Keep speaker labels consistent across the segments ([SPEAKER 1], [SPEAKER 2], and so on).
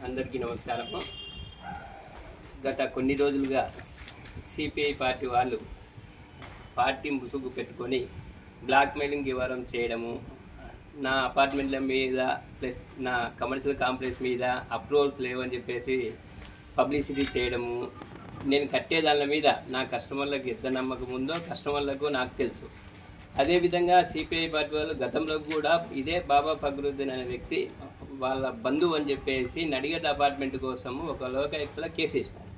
[SPEAKER 1] అందరికీ నమస్కారం. గత కొన్ని రోజులుగా సిపిఐ పార్టీ వాళ్ళు పార్టీ ముసుగు పెట్టుకొని బ్లాక్మెయిలింగ్ వ్యవహారం చేయడము, నా అపార్ట్మెంట్ల మీద ప్లస్ నా కమర్షియల్ కాంప్లెక్స్ మీద అప్రూవల్స్ లేవని చెప్పేసి పబ్లిసిటీ చేయడము, నేను కట్టే దాని మీద నా కస్టమర్లకు ఎంత నమ్మకం ఉందో కస్టమర్లకు నాకు తెలుసు. అదేవిధంగా సిపిఐ పార్టీ వాళ్ళు గతంలో కూడా ఇదే బాబా ఫక్రుద్దీన్ అనే వ్యక్తి వాళ్ళ బంధువు అని చెప్పేసి నడిగడ్డ అపార్ట్మెంట్ కోసము ఒక లోకాయుక్తలో కేసు వేసినారు.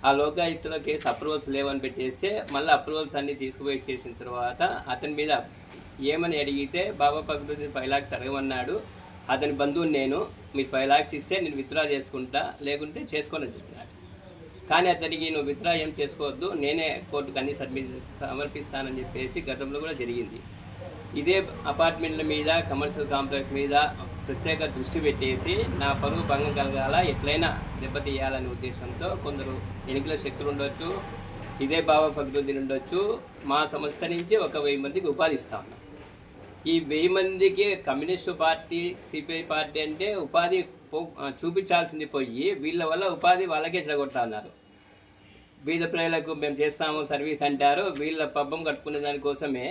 [SPEAKER 1] ఆ లోకాయుక్తలో కేసు అప్రూవల్స్ లేవని పెట్టేస్తే మళ్ళీ అప్రూవల్స్ అన్నీ తీసుకుపోయి చేసిన తర్వాత అతని మీద ఏమని అడిగితే బాబా ఫక్రుద్దీన్ 5 lakhs అడగమన్నాడు. అతని బంధువుని నేను, మీరు 5 lakhs ఇస్తే నేను విత్డ్రా చేసుకుంటా, లేకుంటే చేసుకోనని చెప్పినాడు. కానీ అతనికి నువ్వు విత్డ్రా ఏం చేసుకోవద్దు, నేనే కోర్టుకు అన్ని సమర్పిస్తానని చెప్పేసి గతంలో కూడా జరిగింది. ఇదే అపార్ట్మెంట్ల మీద కమర్షియల్ కాంప్లెక్స్ మీద ప్రత్యేక దృష్టి పెట్టేసి నా పరువు భంగం కలగాల, ఎట్లయినా దెబ్బతీయాలనే ఉద్దేశంతో కొందరు ఎన్నికల శక్తులు ఉండొచ్చు, ఇదే బాబా ఫక్రుద్దీన్ ఉండొచ్చు, మా సంస్థ నుంచి 1000 మందికి ఉపాధి ఇస్తా ఉన్నాం. ఈ 1000 మందికి కమ్యూనిస్టు పార్టీ సిపిఐ పార్టీ అంటే ఉపాధి చూపించాల్సింది పోయి వీళ్ళ వల్ల ఉపాధి వాళ్ళకే చెడగొడతా ఉన్నారు. బీద ప్రజలకు మేము చేస్తాము సర్వీస్ అంటారు, వీళ్ళ పబ్బం కట్టుకునే దానికోసమే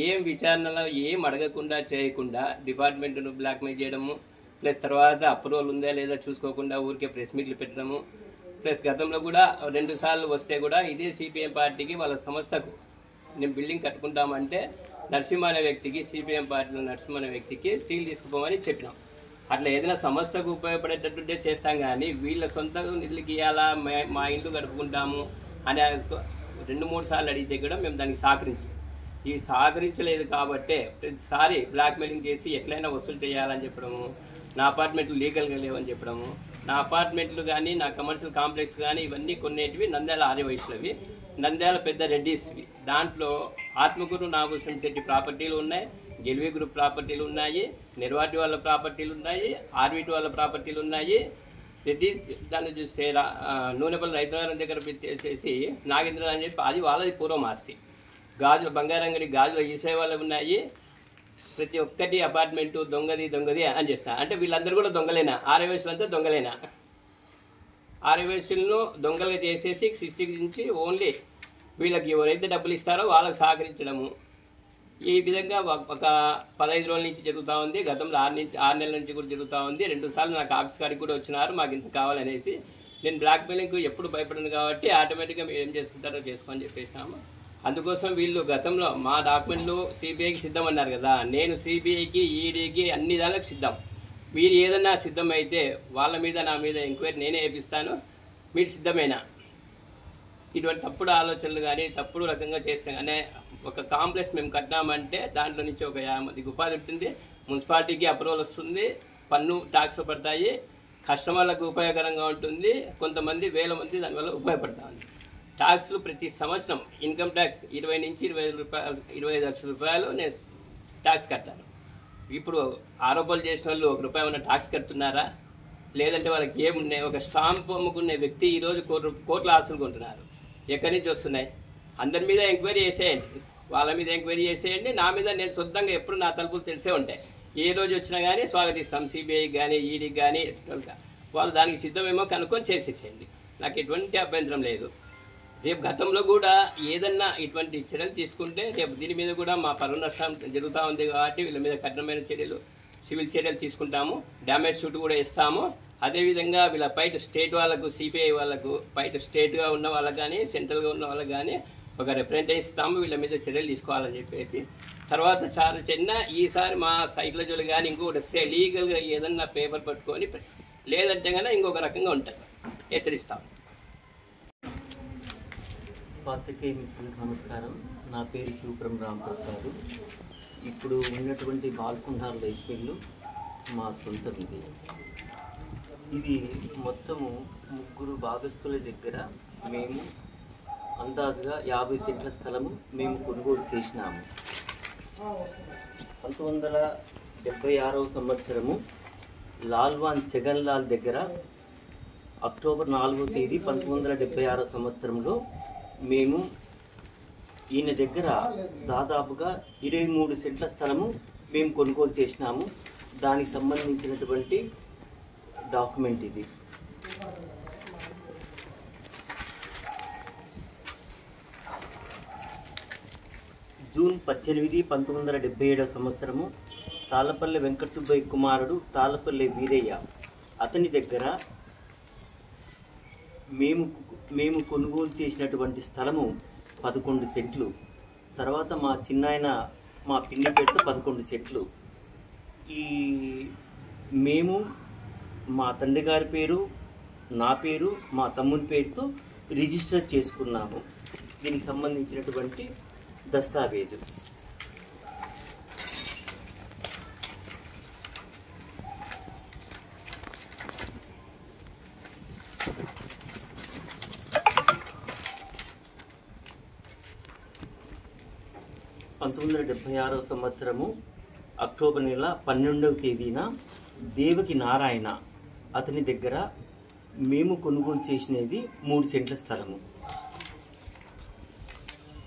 [SPEAKER 1] ఏం విచారణలో ఏం అడగకుండా చేయకుండా డిపార్ట్మెంట్ను బ్లాక్మెయిల్ చేయడము, ప్లస్ తర్వాత అప్రూవల్ ఉందా లేదా చూసుకోకుండా ఊరికే ప్రెస్ మీట్లు పెట్టడము, ప్లస్ గతంలో కూడా 2 సార్లు వస్తే కూడా ఇదే సిపిఎం పార్టీకి వాళ్ళ సంస్థకు నేను బిల్డింగ్ కట్టుకుంటామంటే నరసింహ అనే వ్యక్తికి, సిపిఎం పార్టీలో నరసింహ అనే వ్యక్తికి స్టీల్ తీసుకుపోమని చెప్పినాం. అట్లా ఏదైనా సంస్థకు ఉపయోగపడేటట్టుంటే చేస్తాం, కానీ వీళ్ళ సొంత నిధులకి ఇవ్వాలా, మా ఇంట్లో గడుపుకుంటాము అని 2-3 సార్లు అడిగితే కూడా మేము దానికి సహకరించలేదు కాబట్టి ప్రతిసారి బ్లాక్మెయిలింగ్ చేసి ఎట్లయినా వసూలు చేయాలని చెప్పడము, నా అపార్ట్మెంట్లు లీగల్గా లేవని చెప్పడము, నా అపార్ట్మెంట్లు కానీ నా కమర్షియల్ కాంప్లెక్స్ కానీ ఇవన్నీ కొన్నేటివి నంద్యాల ఆర్యవైశ్యులవి, నంద్యాల పెద్ద రెడ్డిస్వి. దాంట్లో ఆత్మకూరు నాగభూషణ్ శెట్టి ప్రాపర్టీలు ఉన్నాయి, గెలివి గ్రూప్ ప్రాపర్టీలు ఉన్నాయి, నిర్వాటి వాళ్ళ ప్రాపర్టీలు ఉన్నాయి, ఆర్విటి వాళ్ళ ప్రాపర్టీలు ఉన్నాయి. రెడ్డిస్ దాన్ని చూస్తే నూనెపల్లి రైతుల దగ్గర పెట్టేసేసి నాగేంద్ర అని చెప్పి అది వాళ్ళది పూర్వం ఆస్తి. గాజుల బంగారంగడి గాజుల ఈసే వాళ్ళు ఉన్నాయి. ప్రతి ఒక్కటి అపార్ట్మెంటు దొంగది అని చేస్తారు. అంటే వీళ్ళందరూ కూడా దొంగలేనా? ఆర్యవైశ్యులంతా దొంగలేనా? ఆర్యవైశ్యులను దొంగలుగా చేసేసి 60 నుంచి ఓన్లీ వీళ్ళకి ఎవరైతే డబ్బులు ఇస్తారో వాళ్ళకి సహకరించడము, ఈ విధంగా ఒక 15 రోజుల నుంచి జరుగుతూ ఉంది. గతంలో 6 నెలల నుంచి కూడా జరుగుతూ ఉంది. 2 సార్లు నాకు ఆఫీస్ కాడికి కూడా వచ్చినారు మాకు ఇంత కావాలనేసి. నేను బ్లాక్మెయిలింగ్కు ఎప్పుడు భయపడను కాబట్టి ఆటోమేటిక్గా మీరు ఏం చేసుకుంటారో చేసుకోని చెప్పేసినాము. అందుకోసం వీళ్ళు గతంలో మా డాక్యుమెంట్లు సిబిఐకి సిద్ధం అన్నారు కదా, నేను సిబిఐకి ఈడీకి అన్ని దానికి సిద్ధం. మీరు ఏదన్నా సిద్ధమైతే వాళ్ళ మీద నా మీద ఎంక్వైరీ నేనే వేపిస్తాను, మీరు సిద్ధమేనా? ఇటువంటి తప్పుడు ఆలోచనలు కానీ తప్పుడు రకంగా చేస్తే కానీ ఒక కాంప్లెక్స్ మేము కట్టినామంటే దాంట్లో నుంచి ఒక 50 మందికి ఉపాధి ఉంటుంది, మున్సిపాలిటీకి అప్రూవల్ వస్తుంది, పన్ను ట్యాక్స్లు పడతాయి, కస్టమర్లకు ఉపయోగకరంగా ఉంటుంది, కొంతమంది 1000 మంది దానివల్ల ఉపయోగపడతా ఉంది. ట్యాక్స్లు ప్రతి సంవత్సరం ఇన్కమ్ ట్యాక్స్ 20 నుంచి 25 లక్షల రూపాయలు నేను ట్యాక్స్ కట్టాను. ఇప్పుడు ఆరోపణలు చేసిన వాళ్ళు ₹1 ఉన్న ట్యాక్స్ కడుతున్నారా? లేదంటే వాళ్ళకి ఏమున్నాయి? ఒక స్టాంప్ అమ్ముకునే వ్యక్తి ఈరోజు కోట్ల ఆస్తులు కొంటున్నారు. ఎక్కడి నుంచి వస్తున్నాయి? అందరి మీద ఎంక్వైరీ చేసేయండి, వాళ్ళ మీద ఎంక్వైరీ చేసేయండి, నా మీద నేను సొంతంగా ఎప్పుడు నా తలుపులు తెలిసే ఉంటాయి. ఏ రోజు వచ్చినా కానీ స్వాగతిస్తాం. సిబిఐకి కానీ ఈడీకి కానీ వాళ్ళు దానికి సిద్ధమేమో కనుక్కొని చేసేసేయండి, నాకు ఎటువంటి అభ్యంతరం లేదు. రేపు గతంలో కూడా ఏదన్నా ఇటువంటి చర్యలు తీసుకుంటే రేపు దీని మీద కూడా మా పరువు నష్టం జరుగుతూ ఉంది కాబట్టి వీళ్ళ మీద కఠినమైన చర్యలు, సివిల్ చర్యలు తీసుకుంటాము, డ్యామేజ్ షూట్ కూడా ఇస్తాము. అదేవిధంగా వీళ్ళ బయట స్టేట్ వాళ్ళకు, సిపిఐ వాళ్ళకు, బయట స్టేట్గా ఉన్న వాళ్ళకి కానీ సెంట్రల్గా ఉన్న వాళ్ళకి కానీ ఒక రిప్రజెంటేషన్ ఇస్తాము, వీళ్ళ మీద చర్యలు తీసుకోవాలని చెప్పేసి. తర్వాత చాలా చిన్న ఈసారి మా సైట్ల జోలు కానీ ఇంకొకటి వస్తే లీగల్గా ఏదన్నా పేపర్ పట్టుకొని, లేదంటే కన్నా ఇంకొక రకంగా ఉంటుంది, హెచ్చరిస్తాము.
[SPEAKER 2] పాత్రికేయ మిత్రులకు నమస్కారం. నా పేరు శివపురం రామప్రసాద్. ఇప్పుడు ఉన్నటువంటి బాల్కొండార్ రైస్ మిల్లు మా సొంతం. ఇది మొత్తము 3 భాగస్తుల దగ్గర మేము అందాజుగా 50 సెంట్ల స్థలము మేము కొనుగోలు చేసినాము. 1976వ సంవత్సరము లాల్వాన్ జగన్లాల్ దగ్గర అక్టోబర్ 4వ తేదీ 1976 సంవత్సరంలో మేము ఈయన దగ్గర దాదాపుగా 23 సెంట్ల స్థలము మేము కొనుగోలు చేసినాము. దానికి సంబంధించినటువంటి డాక్యుమెంట్ ఇది. జూన్ 18, 1977 సంవత్సరము తాళ్ళపల్లి వెంకట సుబ్బయ్య కుమారుడు తాళ్ళపల్లి వీరయ్య అతని దగ్గర మేము కొనుగోలు చేసినటువంటి స్థలము 11 సెంట్లు. తర్వాత మా చిన్నాయన మా పిన్ని పేరుతో 11 సెంట్లు. మేము మా తండ్రి గారి పేరు, నా పేరు, మా తమ్ముని పేరుతో రిజిస్టర్ చేసుకున్నాము. దీనికి సంబంధించినటువంటి దస్తావేజు. సంవత్సరము అక్టోబర్ నెల 12వ తేదీన దేవకి నారాయణ అతని దగ్గర మేము కొనుగోలు చేసినది 3 సెంట్ల స్థలము.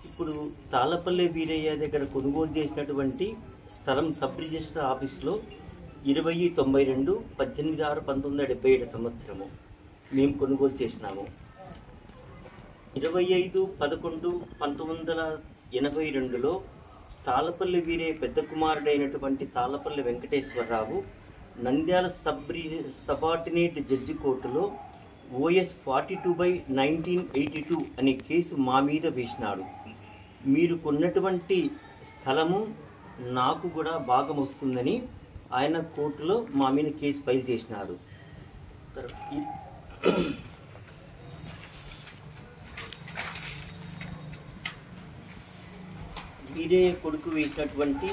[SPEAKER 2] ఇప్పుడు తాళ్ళపల్లి వీరయ్య దగ్గర కొనుగోలు చేసినటువంటి స్థలం సబ్ రిజిస్టర్ ఆఫీస్లో 2092 18/6/1977 సంవత్సరము మేము కొనుగోలు చేసినాము. 25/11/1982లో తాళ్ళపల్లి వీరయ్య పెద్ద కుమారుడైనటువంటి తాళ్ళపల్లి వెంకటేశ్వరరావు నంద్యాల సబార్డినేట్ జడ్జి కోర్టులో OS 42/1982 అనే కేసు మా మీద వేసినాడు. మీరు కొన్నటువంటి స్థలము నాకు కూడా భాగం వస్తుందని ఆయన కోర్టులో మా మీద కేసు ఫైల్ చేసినాడు. వీరయ్య కొడుకు వేసినటువంటి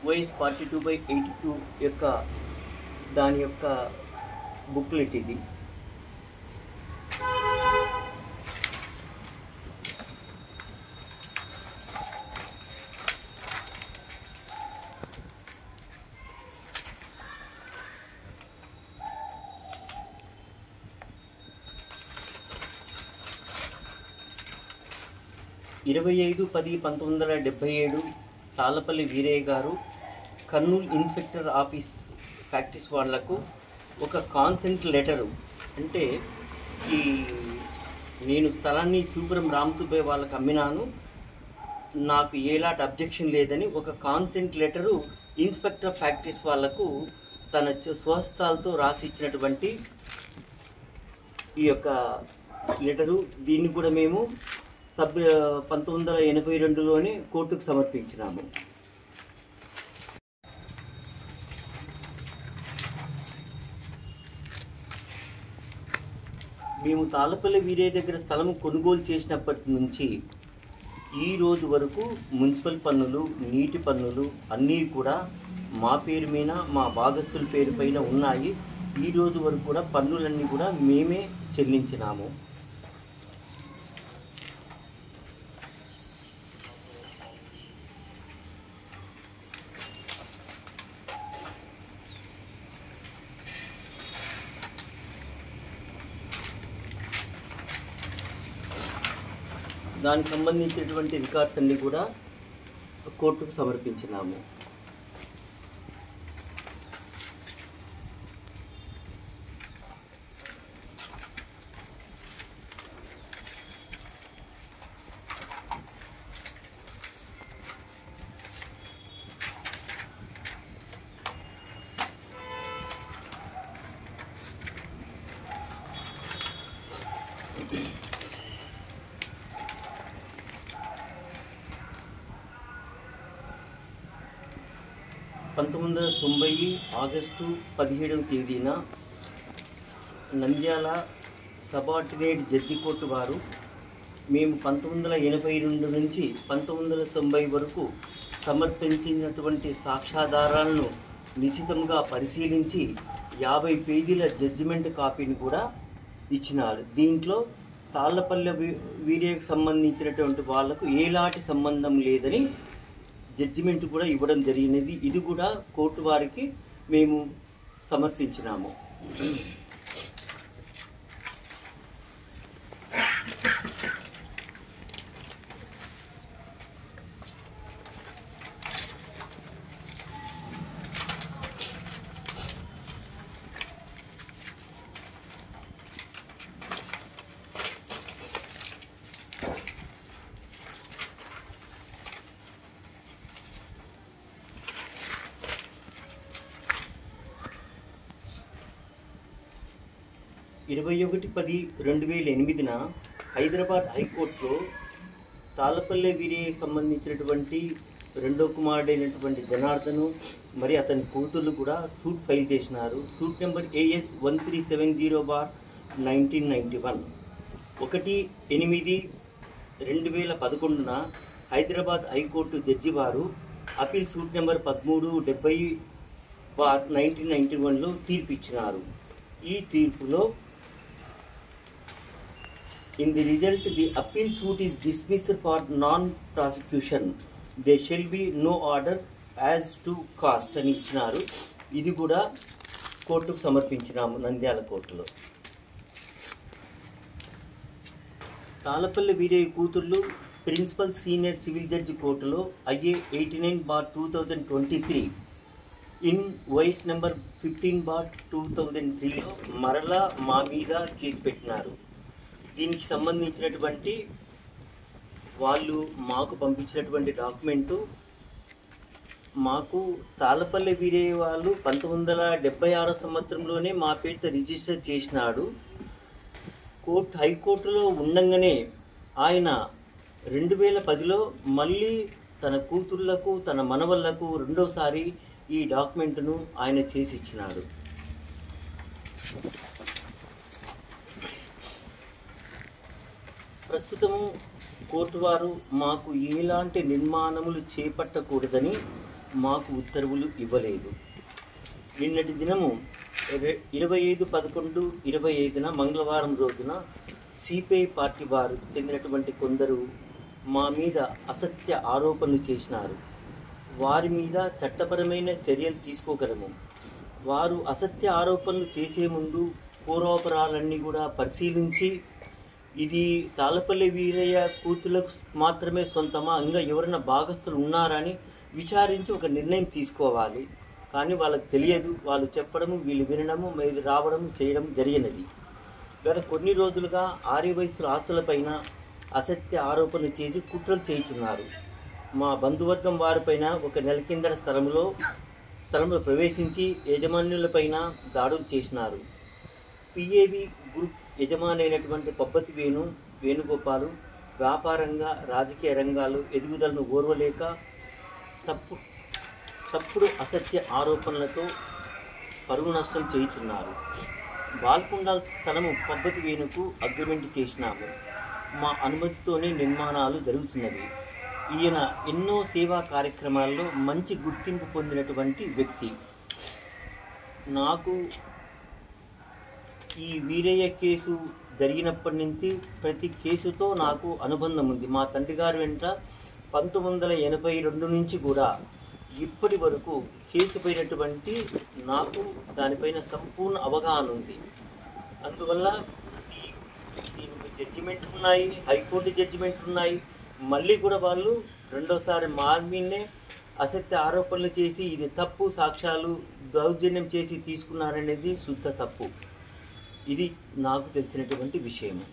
[SPEAKER 2] OS 42/82 యొక్క దాని యొక్క బుక్లెట్ ఇది. (25 10 1977) తాళ్ళపల్లి వీరయ్య గారు కర్నూలు ఇన్స్పెక్టర్ ఆఫీస్ ఫ్యాక్టరీస్ వాళ్లకు ఒక కాన్సెంట్ లెటరు, అంటే నేను స్థలాన్ని సూపురం రామసుబ్బయ్య వాళ్ళకి అమ్మినాను, నాకు ఎలాంటి అబ్జెక్షన్ లేదని ఒక కాన్సెంట్ లెటరు ఇన్స్పెక్టర్ ఫ్యాక్టరీస్ వాళ్లకు తన స్వహస్తాలతో రాసి ఇచ్చినటువంటి ఈ యొక్క లెటరు. దీన్ని కూడా మేము 1982లోనే కోర్టుకు సమర్పించినాము. మేము తాళ్ళపల్లి వీరయ్య దగ్గర స్థలం కొనుగోలు చేసినప్పటి నుంచి ఈ రోజు వరకు మున్సిపల్ పన్నులు, నీటి పన్నులు అన్నీ కూడా మా పేరు మీద, మా భాగస్తుల పేరు పైన ఉన్నాయి. ఈ రోజు వరకు కూడా పన్నులన్నీ కూడా మేమే చెల్లించినాము. దానికి సంబంధించినటువంటి రికార్డ్స్ అన్నీ కూడా కోర్టుకు సమర్పించినాము. ఆగస్టు 17వ తేదీన నంద్యాల సబార్డినేట్ జడ్జి కోర్టు వారు మేము 1982 నుంచి 1990 వరకు సమర్పించినటువంటి సాక్ష్యాధారాలను నిశితంగా పరిశీలించి 50 పేజీల జడ్జిమెంట్ కాపీని కూడా ఇచ్చినారు. దీంట్లో తాళ్ళపల్లి వీరయ్యకు సంబంధించినటువంటి వాళ్లకు ఎలాంటి సంబంధం లేదని జడ్జిమెంట్ కూడా ఇవ్వడం జరిగినది. ఇది కూడా కోర్టు వారికి మేము సమర్పించినాము. 21/10/2008 హైదరాబాద్ హైకోర్టులో తాళ్ళపల్లె వీరయ్యకి సంబంధించినటువంటి రెండో కుమారుడైనటువంటి జనార్దను మరి అతని కూతుళ్ళు కూడా సూట్ ఫైల్ చేసినారు. Suit number AS 1370/1991. 1/8/2011 Hyderabad high court judge వారు అపీల్ సూట్ నెంబర్ 1370/1991లో తీర్పు ఇచ్చినారు. ఈ తీర్పులో in the result the appeal suit is dismissed for non-prosecution. There shall be no order as to cost అని ఇచ్చినారు. ఇది కూడా కోర్టుకు సమర్పించినాము నంద్యాల కోర్టులో. తాళ్ళపల్లి వీరయ్య కూతుళ్ళు ప్రిన్సిపల్ సీనియర్ సివిల్ జడ్జి కోర్టులో IA 89/2023 ఇన్ వైస్ నెంబర్ 15/2003లో మరలా మా మీద కేసు పెట్టినారు. దీనికి సంబంధించినటువంటి వాళ్ళు మాకు పంపించినటువంటి డాక్యుమెంటు, మాకు తాళ్ళపల్లి వీరయ్య వాళ్ళు 1976 సంవత్సరంలోనే మా పేరుతో రిజిస్టర్ చేసినాడు. హైకోర్టులో ఉండంగానే ఆయన 2010లో మళ్ళీ తన కూతుళ్లకు తన మనవళ్లకు రెండోసారి ఈ డాక్యుమెంట్ను ఆయన చేసి ఇచ్చినాడు. ప్రస్తుతము కోర్టు వారు మాకు ఎలాంటి నిర్మాణములు చేపట్టకూడదని మాకు ఉత్తర్వులు ఇవ్వలేదు. నిన్నటి దినము 25/11/25 మంగళవారం రోజున CPI పార్టీ వారు చెందినటువంటి కొందరు మా మీద అసత్య ఆరోపణలు చేసినారు. వారి మీద చట్టపరమైన చర్యలు తీసుకోగలము. వారు అసత్య ఆరోపణలు చేసే ముందు పూర్వాపరాలన్నీ కూడా పరిశీలించి ఇది తాళ్ళపల్లి వీరయ్య కూతులకు మాత్రమే సొంతమా, ఇంకా ఎవరైనా భాగస్తులు ఉన్నారని విచారించి ఒక నిర్ణయం తీసుకోవాలి. కానీ వాళ్ళకి తెలియదు. వాళ్ళు చెప్పడము, వీళ్ళు వినడము, మీద రావడం చేయడం జరిగినది. గత కొన్ని రోజులుగా ఆర్యవయస్సుల ఆస్తులపైన అసత్య ఆరోపణలు చేసి కుట్రలు చేయించున్నారు. మా బంధువర్గం వారిపైన ఒక నెల కిందట స్థలంలో ప్రవేశించి యజమానులపైన దాడులు చేసినారు. PAV గ్రూప్ యజమాని అయినటువంటి పబ్బతి వేణుగోపాలు వ్యాపారంగా రాజకీయ రంగాలు ఎదుగుదలను ఓర్వలేక తప్పుడు అసత్య ఆరోపణలతో పరువు నష్టం చేయుచున్నారు. బాల్కొండ స్థలము పబ్బతి వేణుకు అగ్రిమెంట్ చేసినాము. మా అనుమతితోనే నిర్మాణాలు జరుగుతున్నవి. ఈయన ఎన్నో సేవా కార్యక్రమాల్లో మంచి గుర్తింపు పొందినటువంటి వ్యక్తి. నాకు ఈ వీరయ్య కేసు జరిగినప్పటి నుంచి ప్రతి కేసుతో నాకు అనుబంధం ఉంది. మా తండ్రి గారి వెంట 1982 నుంచి కూడా ఇప్పటి వరకు కేసు పోయినటువంటి నాకు దానిపైన సంపూర్ణ అవగాహన ఉంది. అందువల్ల దీనికి జడ్జిమెంట్లు ఉన్నాయి, హైకోర్టు జడ్జిమెంట్లు ఉన్నాయి. మళ్ళీ కూడా వాళ్ళు రెండోసారి మా మీదనే అసత్య ఆరోపణలు చేసి ఇది తప్పు, సాక్ష్యాలు దౌర్జన్యం చేసి తీసుకున్నారనేది శుద్ధ తప్పు. ఇది నాకు తెలిసినటువంటి విషయము.